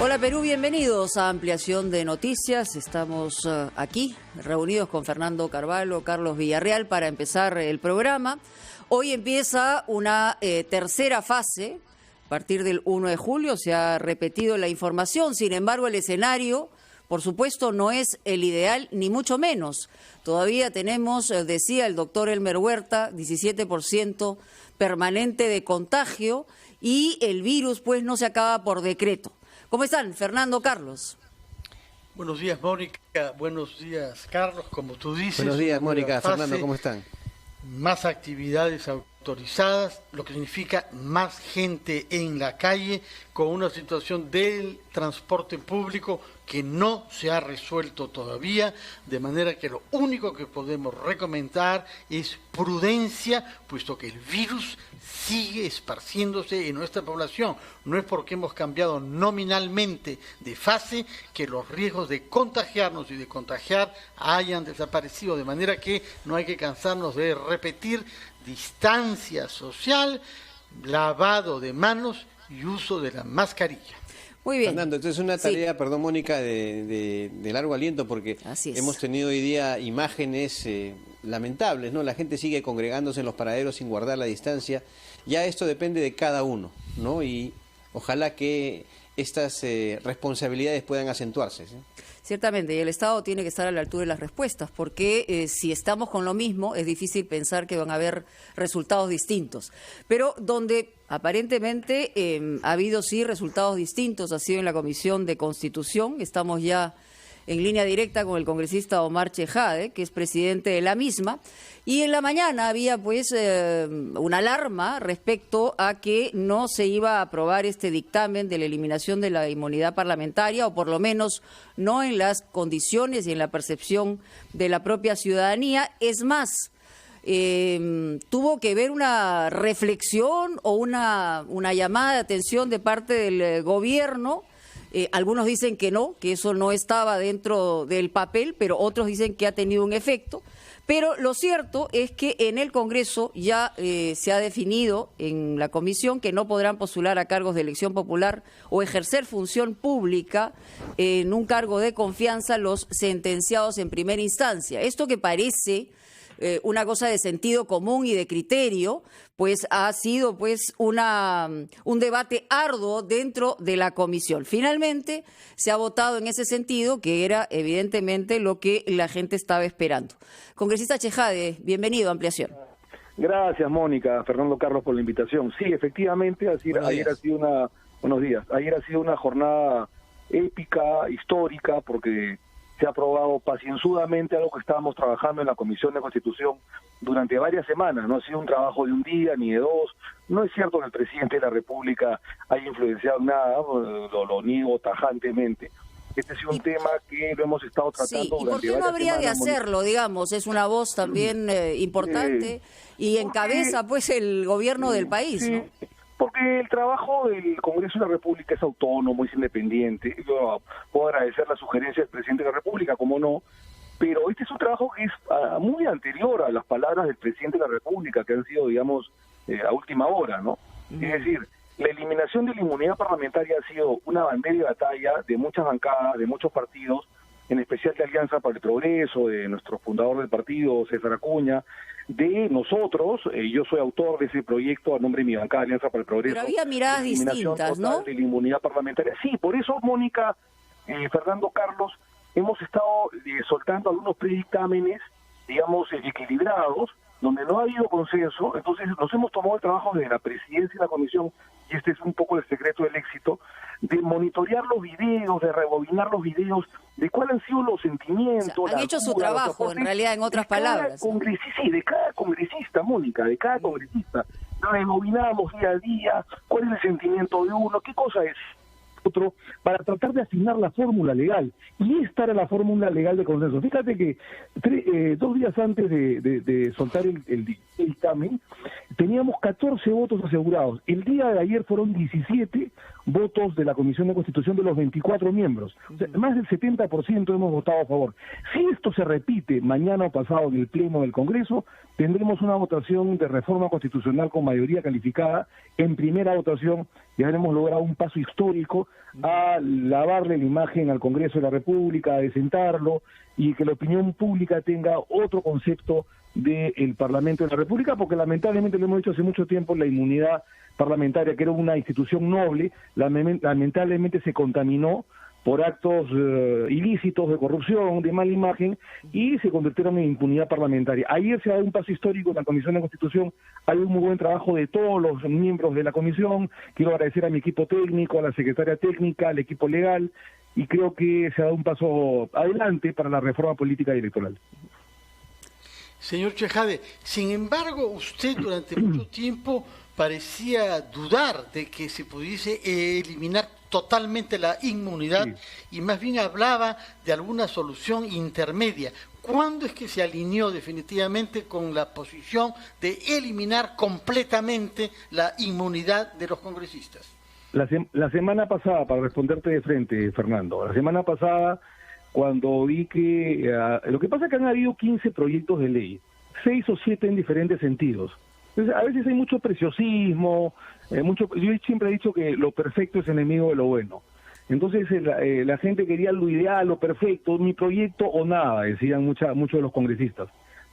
Hola Perú, bienvenidos a Ampliación de Noticias. Estamos aquí reunidos con Fernando Carvalho, Carlos Villarreal para empezar el programa. Hoy empieza una tercera fase. A partir del 1 de julio se ha repetido la información. Sin embargo, el escenario, por supuesto, no es el ideal, ni mucho menos. Todavía tenemos, decía el doctor Elmer Huerta, 17% permanente de contagio y el virus pues no se acaba por decreto. ¿Cómo están, Fernando, Carlos? Buenos días, Mónica. Buenos días, Carlos. Como tú dices... Buenos días, Mónica. Fernando, ¿cómo están? Más actividades autorizadas, lo que significa más gente en la calle, con una situación del transporte público que no se ha resuelto todavía, de manera que lo único que podemos recomendar es prudencia, puesto que el virus sigue esparciéndose en nuestra población. No es porque hemos cambiado nominalmente de fase que los riesgos de contagiarnos y de contagiar hayan desaparecido, de manera que no hay que cansarnos de repetir distancia social, lavado de manos y uso de la mascarilla. Muy bien. Fernando, entonces es una tarea, perdón Mónica, de largo aliento porque hemos tenido hoy día imágenes lamentables, ¿no? La gente sigue congregándose en los paraderos sin guardar la distancia. Ya esto depende de cada uno, ¿no? Y ojalá que estas responsabilidades puedan acentuarse, ¿sí? Ciertamente, y el Estado tiene que estar a la altura de las respuestas, porque si estamos con lo mismo, es difícil pensar que van a haber resultados distintos. Pero donde aparentemente ha habido sí resultados distintos, ha sido en la Comisión de Constitución. Estamos ya en línea directa con el congresista Omar Chejade, que es presidente de la misma, y en la mañana había pues una alarma respecto a que no se iba a aprobar este dictamen de la eliminación de la inmunidad parlamentaria, o por lo menos no en las condiciones y en la percepción de la propia ciudadanía. Es más, tuvo que ver una reflexión o una llamada de atención de parte del gobierno. Algunos dicen que no, que eso no estaba dentro del papel, pero otros dicen que ha tenido un efecto. Pero lo cierto es que en el Congreso ya se ha definido en la comisión que no podrán postular a cargos de elección popular o ejercer función pública en un cargo de confianza los sentenciados en primera instancia. Esto que parece una cosa de sentido común y de criterio, pues ha sido pues un debate arduo dentro de la comisión. Finalmente se ha votado en ese sentido, que era evidentemente lo que la gente estaba esperando. Congresista Chejade, bienvenido a Ampliación. Gracias, Mónica, Fernando, Carlos, por la invitación. Sí, efectivamente, ayer ha sido una jornada épica, histórica, porque se ha aprobado pacienzudamente algo que estábamos trabajando en la Comisión de Constitución durante varias semanas. No ha sido un trabajo de un día ni de dos. No es cierto que el presidente de la República haya influenciado nada, lo niego tajantemente. Este es un tema que lo hemos estado tratando durante varias semanas. ¿Y por qué no habría de hacerlo, digamos? Es una voz también importante y encabeza pues el gobierno del país, ¿no? Porque el trabajo del Congreso de la República es autónomo, es independiente. Yo puedo agradecer la sugerencia del presidente de la República, como no, pero este es un trabajo que es muy anterior a las palabras del presidente de la República, que han sido, digamos, a última hora, ¿no? Es decir, la eliminación de la inmunidad parlamentaria ha sido una bandera de batalla de muchas bancadas, de muchos partidos, en especial de Alianza para el Progreso, de nuestro fundador del partido, César Acuña, de nosotros. Yo soy autor de ese proyecto a nombre de mi bancada, Alianza para el Progreso. Pero había miradas distintas, ¿no? De la inmunidad parlamentaria. Sí, por eso, Mónica, Fernando, Carlos, hemos estado soltando algunos predictámenes, digamos, equilibrados, donde no ha habido consenso. Entonces nos hemos tomado el trabajo de la presidencia de la comisión, y este es un poco el secreto del éxito, de monitorear los videos, de rebobinar los videos, de cuáles han sido los sentimientos. O sea, han hecho su trabajo, en realidad, en otras palabras. Sí, de cada congresista, Mónica, de cada congresista. Rebobinamos día a día, cuál es el sentimiento de uno, qué cosa es otro, para tratar de asignar la fórmula legal. Y esta era la fórmula legal de consenso. Fíjate que 2 días antes de soltar el dictamen, teníamos 14 votos asegurados. El día de ayer fueron 17, votos de la Comisión de Constitución de los 24 miembros. O sea, más del 70% hemos votado a favor. Si esto se repite mañana o pasado en el Pleno del Congreso, tendremos una votación de reforma constitucional con mayoría calificada. En primera votación ya habremos logrado un paso histórico a lavarle la imagen al Congreso de la República, a desentarlo y que la opinión pública tenga otro concepto del Parlamento de la República, porque lamentablemente, lo hemos dicho hace mucho tiempo, la inmunidad parlamentaria, que era una institución noble, lamentablemente se contaminó por actos ilícitos de corrupción, de mala imagen, y se convirtieron en impunidad parlamentaria. Ayer se ha dado un paso histórico en la Comisión de Constitución, hay un muy buen trabajo de todos los miembros de la Comisión, quiero agradecer a mi equipo técnico, a la secretaria técnica, al equipo legal, y creo que se ha dado un paso adelante para la reforma política y electoral. Señor Chejade, sin embargo, usted durante mucho tiempo parecía dudar de que se pudiese eliminar totalmente la inmunidad, sí, y más bien hablaba de alguna solución intermedia. ¿Cuándo es que se alineó definitivamente con la posición de eliminar completamente la inmunidad de los congresistas? La semana pasada, para responderte de frente, Fernando, la semana pasada, cuando vi que... lo que pasa es que han habido 15 proyectos de ley, 6 o 7 en diferentes sentidos. Entonces, a veces hay mucho preciosismo, yo siempre he dicho que lo perfecto es enemigo de lo bueno. Entonces la gente quería lo ideal, lo perfecto, mi proyecto o nada, decían muchos de los congresistas.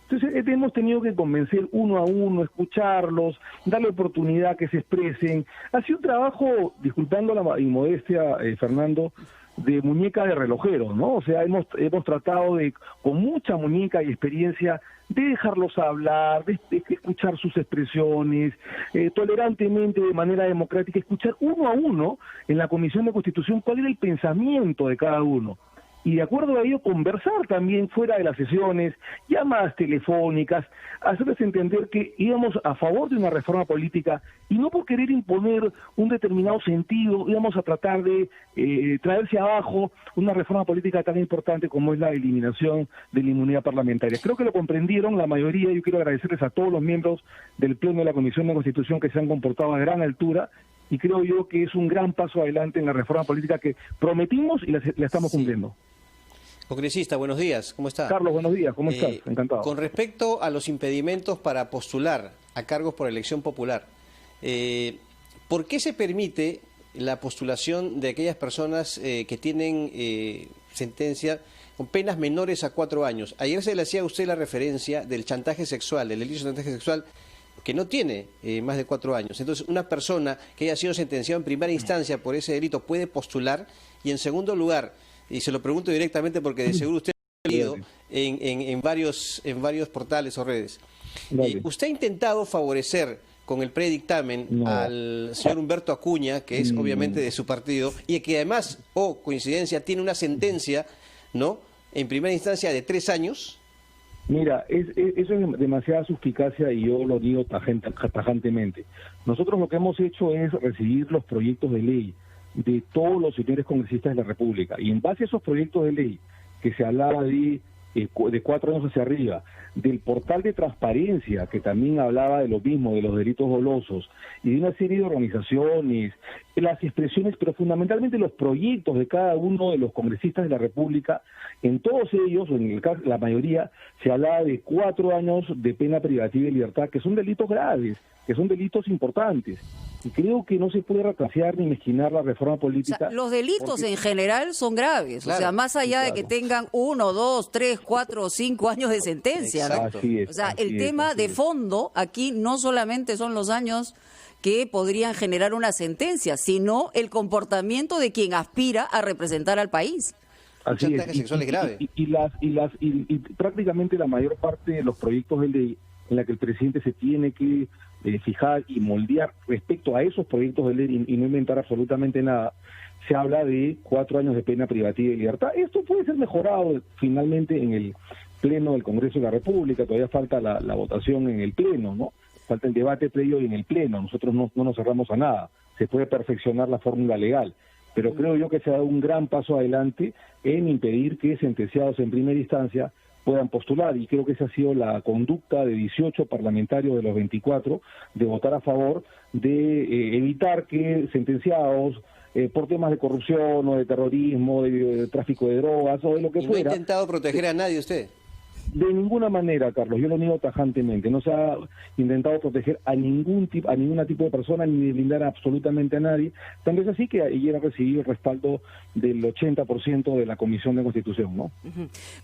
Entonces hemos tenido que convencer uno a uno, escucharlos, darle oportunidad que se expresen. Ha sido un trabajo, disculpando la inmodestia, Fernando, de muñeca de relojero, ¿no? O sea, hemos tratado de, con mucha muñeca y experiencia, de dejarlos hablar, de escuchar sus expresiones, tolerantemente, de manera democrática, escuchar uno a uno en la Comisión de Constitución cuál era el pensamiento de cada uno. Y de acuerdo a ello conversar también fuera de las sesiones, llamadas telefónicas, hacerles entender que íbamos a favor de una reforma política y no por querer imponer un determinado sentido, íbamos a tratar de traerse abajo una reforma política tan importante como es la eliminación de la inmunidad parlamentaria. Creo que lo comprendieron la mayoría. Yo quiero agradecerles a todos los miembros del Pleno de la Comisión de Constitución que se han comportado a gran altura, y creo yo que es un gran paso adelante en la reforma política que prometimos y la estamos cumpliendo. Congresista, buenos días, ¿cómo está? Carlos, buenos días, ¿cómo estás? Encantado. Con respecto a los impedimentos para postular a cargos por elección popular, ¿por qué se permite la postulación de aquellas personas que tienen sentencia con penas menores a 4 años? Ayer se le hacía a usted la referencia del chantaje sexual, del delito de chantaje sexual, que no tiene más de 4 años. Entonces, una persona que haya sido sentenciada en primera instancia por ese delito puede postular. Y en segundo lugar, y se lo pregunto directamente porque de seguro usted ha leído en varios portales o redes, ¿usted ha intentado favorecer con el predictamen al señor Humberto Acuña, que es obviamente de su partido, y que además, coincidencia, tiene una sentencia, ¿no?, en primera instancia de 3 años? Mira, eso es demasiada suspicacia y yo lo digo tajantemente. Nosotros lo que hemos hecho es recibir los proyectos de ley de todos los señores congresistas de la República, y en base a esos proyectos de ley que se hablaba de 4 años hacia arriba, del portal de transparencia que también hablaba de lo mismo, de los delitos dolosos, y de una serie de organizaciones, las expresiones, pero fundamentalmente los proyectos de cada uno de los congresistas de la República, en todos ellos, o en el caso, la mayoría, se hablaba de 4 años de pena privativa de libertad, que son delitos graves, que son delitos importantes. Y creo que no se puede retrasear ni mezquinar la reforma política. O sea, los delitos en general son graves, claro, o sea, más allá de que tengan 1, 2, 3, 4 o 5 años de sentencia, ¿no? Así es, o sea, el tema de fondo aquí no solamente son los años que podrían generar una sentencia, sino el comportamiento de quien aspira a representar al país. Así es. Sexual es grave. Y prácticamente la mayor parte de los proyectos de ley en la que el presidente se tiene que fijar y moldear respecto a esos proyectos de ley y no inventar absolutamente nada, se habla de 4 años de pena privativa de libertad. Esto puede ser mejorado finalmente en el Pleno del Congreso de la República. Todavía falta la votación en el Pleno, ¿no? Falta el debate previo en el Pleno. Nosotros no nos cerramos a nada. Se puede perfeccionar la fórmula legal, pero creo yo que se ha dado un gran paso adelante en impedir que sentenciados en primera instancia puedan postular, y creo que esa ha sido la conducta de 18 parlamentarios de los 24, de votar a favor de evitar que sentenciados, por temas de corrupción o de terrorismo, de tráfico de drogas o de lo que fuera. ¿No ha intentado proteger a nadie usted? De ninguna manera, Carlos, yo lo niego tajantemente. No se ha intentado proteger a ninguna tipo de persona ni blindar absolutamente a nadie. Tanto es así que ayer ha recibido el respaldo del 80% de la Comisión de Constitución, ¿no?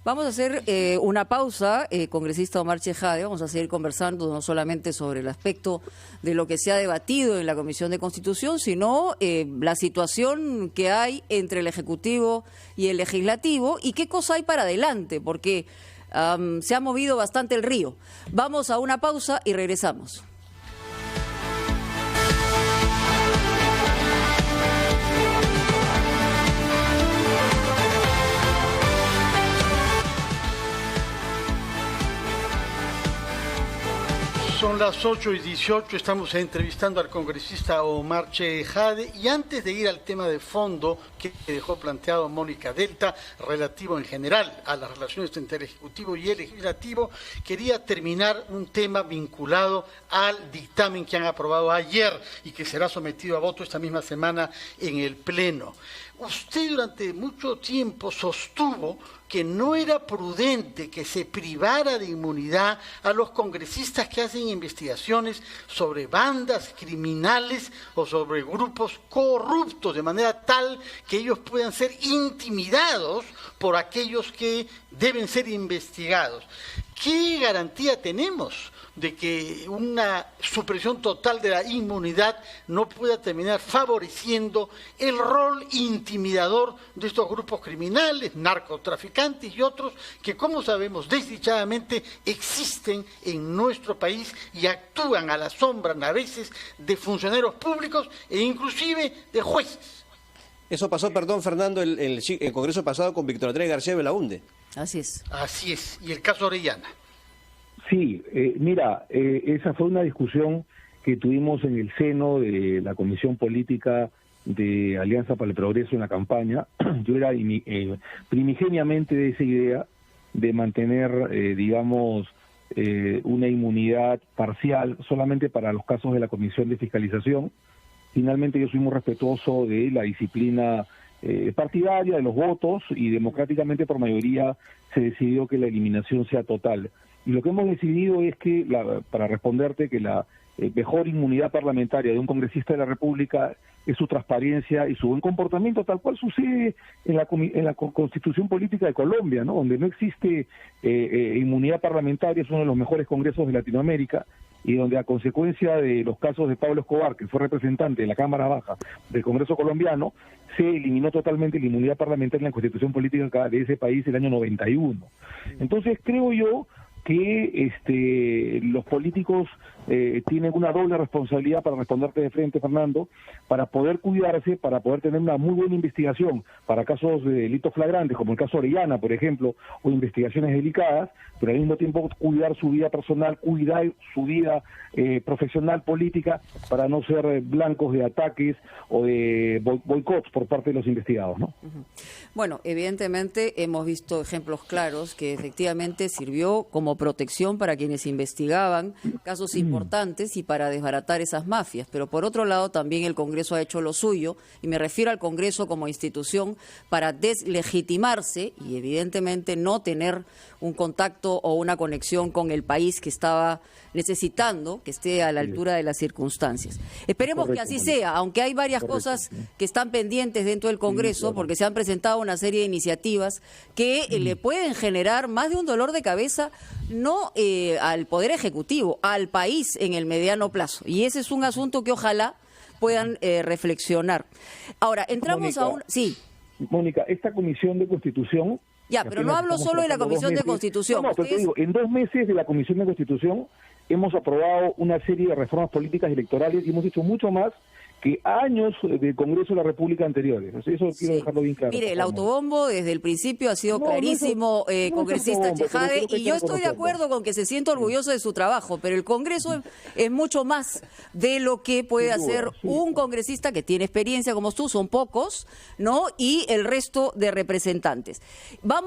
Vamos a hacer una pausa, congresista Omar Chejade. Vamos a seguir conversando no solamente sobre el aspecto de lo que se ha debatido en la Comisión de Constitución, sino la situación que hay entre el Ejecutivo y el Legislativo y qué cosa hay para adelante, porque se ha movido bastante el río. Vamos a una pausa y regresamos. Son las 8:18, estamos entrevistando al congresista Omar Chejade y antes de ir al tema de fondo que dejó planteado Mónica Delta, relativo en general a las relaciones entre el Ejecutivo y el Legislativo, quería terminar un tema vinculado al dictamen que han aprobado ayer y que será sometido a voto esta misma semana en el Pleno. Usted durante mucho tiempo sostuvo que no era prudente que se privara de inmunidad a los congresistas que hacen investigaciones sobre bandas criminales o sobre grupos corruptos, de manera tal que ellos puedan ser intimidados por aquellos que deben ser investigados. ¿Qué garantía tenemos de que una supresión total de la inmunidad no pueda terminar favoreciendo el rol intimidador de estos grupos criminales, narcotraficantes y otros que, como sabemos, desdichadamente existen en nuestro país y actúan a la sombra a veces de funcionarios públicos e inclusive de jueces? Eso pasó, perdón, Fernando, el Congreso pasado con Víctor Andrés García Belaúnde. Así es. Así es. Y el caso Orellana. Sí, mira, esa fue una discusión que tuvimos en el seno de la Comisión Política de Alianza para el Progreso en la campaña. Yo era primigeniamente de esa idea de mantener, digamos, una inmunidad parcial solamente para los casos de la Comisión de Fiscalización. Finalmente yo soy muy respetuoso de la disciplina partidaria, de los votos, y democráticamente por mayoría se decidió que la eliminación sea total. Y lo que hemos decidido es que, para responderte, que la mejor inmunidad parlamentaria de un congresista de la República es su transparencia y su buen comportamiento, tal cual sucede en la Constitución Política de Colombia, ¿no? Donde no existe inmunidad parlamentaria, es uno de los mejores congresos de Latinoamérica, y donde a consecuencia de los casos de Pablo Escobar, que fue representante de la Cámara Baja del Congreso colombiano, se eliminó totalmente la inmunidad parlamentaria en la Constitución Política de ese país el año 91. Entonces creo yo que los políticos tienen una doble responsabilidad para responderte de frente, Fernando, para poder cuidarse, para poder tener una muy buena investigación para casos de delitos flagrantes, como el caso Orellana, por ejemplo, o investigaciones delicadas, pero al mismo tiempo cuidar su vida personal, cuidar su vida profesional, política, para no ser blancos de ataques o de boicots por parte de los investigados, ¿no? Bueno, evidentemente hemos visto ejemplos claros que efectivamente sirvió como protección para quienes investigaban casos importantes y para desbaratar esas mafias, pero por otro lado también el Congreso ha hecho lo suyo, y me refiero al Congreso como institución, para deslegitimarse y evidentemente no tener un contacto o una conexión con el país que estaba necesitando que esté a la altura de las circunstancias. Esperemos que así sea, aunque hay varias cosas que están pendientes dentro del Congreso, porque se han presentado una serie de iniciativas que le pueden generar más de un dolor de cabeza, no al Poder Ejecutivo, al país en el mediano plazo. Y ese es un asunto que ojalá puedan reflexionar. Ahora, entramos a un... Sí. Mónica, esta Comisión de Constitución... Ya, pero no hablo solo de la Comisión de Constitución. No, pero te digo, en 2 meses de la Comisión de Constitución hemos aprobado una serie de reformas políticas y electorales y hemos hecho mucho más que años del Congreso de la República anteriores. Eso quiero dejarlo bien claro. Mire, el autobombo desde el principio ha sido clarísimo, congresista Chejade, y yo estoy de acuerdo con que se sienta orgulloso de su trabajo, pero el Congreso es mucho más de lo que puede hacer un congresista que tiene experiencia como tú, son pocos, ¿no? Y el resto de representantes. Vamos